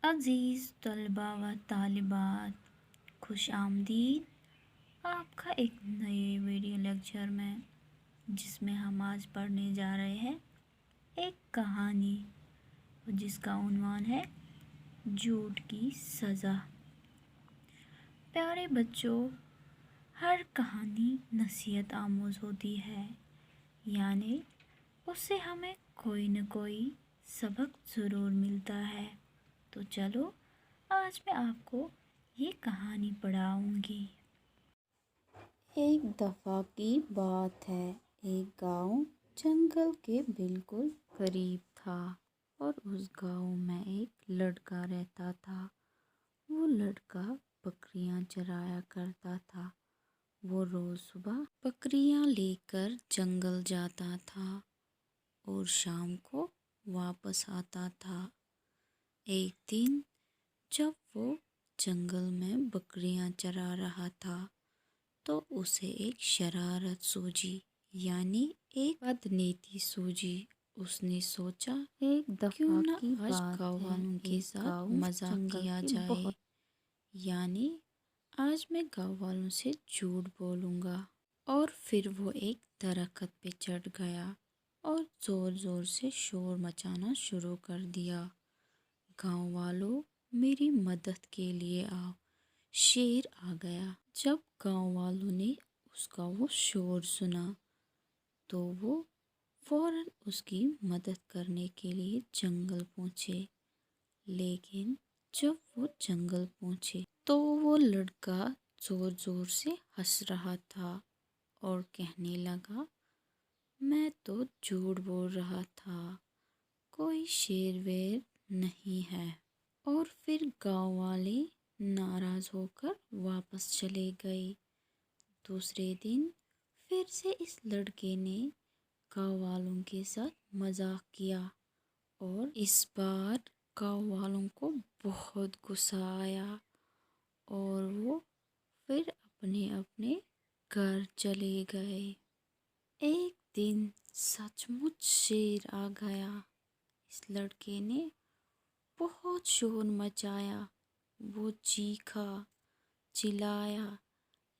अज़ीज़ तलबा व तालिबात, खुश आमदीद आपका एक नए वीडियो लेक्चर में, जिसमें हम आज पढ़ने जा रहे हैं एक कहानी जिसका उन्वान है झूठ की सज़ा। प्यारे बच्चों, हर कहानी नसीहत आमोज़ होती है, यानी उससे हमें कोई न कोई सबक ज़रूर मिलता है। तो चलो आज मैं आपको ये कहानी पढ़ाऊँगी। एक दफ़ा की बात है, एक गांव जंगल के बिल्कुल करीब था और उस गांव में एक लड़का रहता था। वो लड़का बकरियां चराया करता था। वो रोज़ सुबह बकरियां लेकर जंगल जाता था और शाम को वापस आता था। एक दिन जब वो जंगल में बकरियां चरा रहा था तो उसे एक शरारत सूझी, यानी एक बदनीति सूझी। उसने सोचा एक दफ़ा की बात गाँव वालों के साथ मजाक किया जाए, यानी आज मैं गाँव वालों से झूठ बोलूँगा। और फिर वो एक दरख्त पे चढ़ गया और ज़ोर ज़ोर से शोर मचाना शुरू कर दिया। गाँव वालों, मेरी मदद के लिए आओ, शेर आ गया। जब गाँव वालों ने उसका वो शोर सुना तो वो फौरन उसकी मदद करने के लिए जंगल पहुँचे। लेकिन जब वो जंगल पहुँचे तो वो लड़का ज़ोर ज़ोर से हंस रहा था और कहने लगा, मैं तो झूठ बोल रहा था, कोई शेर वेर नहीं है। और फिर गांव वाले नाराज़ होकर वापस चले गए। दूसरे दिन फिर से इस लड़के ने गांव वालों के साथ मजाक किया और इस बार गांव वालों को बहुत गुस्सा आया और वो फिर अपने अपने घर चले गए। एक दिन सचमुच शेर आ गया। इस लड़के ने बहुत शोर मचाया, वो चीखा चिल्लाया,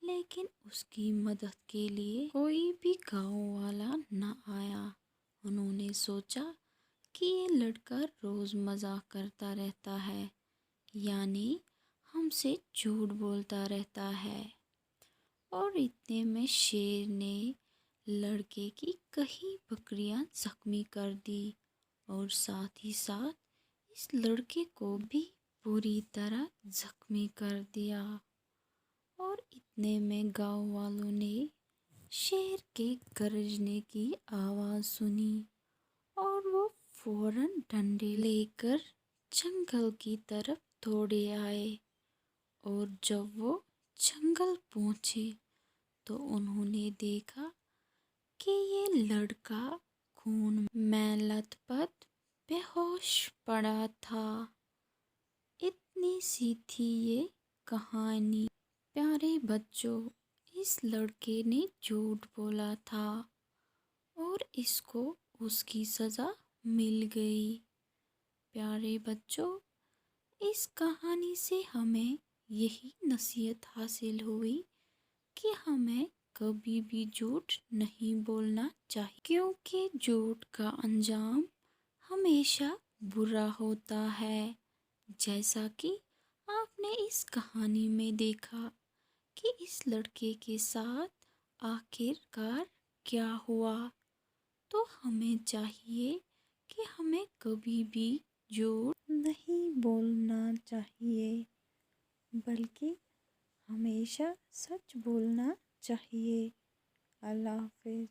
लेकिन उसकी मदद के लिए कोई भी गांव वाला न आया। उन्होंने सोचा कि ये लड़का रोज़ मजाक करता रहता है, यानी हमसे झूठ बोलता रहता है। और इतने में शेर ने लड़के की कई बकरियां जख्मी कर दी और साथ ही साथ इस लड़के को भी पूरी तरह जख्मी कर दिया। और इतने में गांव वालों ने शेर के गरजने की आवाज़ सुनी और वो फौरन डंडे लेकर जंगल की तरफ दौड़े आए। और जब वो जंगल पहुँचे तो उन्होंने देखा कि ये लड़का खून में लथपथ बेहोश पड़ा था। इतनी सी थी ये कहानी। प्यारे बच्चों, इस लड़के ने झूठ बोला था और इसको उसकी सज़ा मिल गई। प्यारे बच्चों, इस कहानी से हमें यही नसीहत हासिल हुई कि हमें कभी भी झूठ नहीं बोलना चाहिए, क्योंकि झूठ का अंजाम हमेशा बुरा होता है। जैसा कि आपने इस कहानी में देखा कि इस लड़के के साथ आखिरकार क्या हुआ। तो हमें चाहिए कि हमें कभी भी झूठ नहीं बोलना चाहिए, बल्कि हमेशा सच बोलना चाहिए। अल्लाह हाफ़िज़।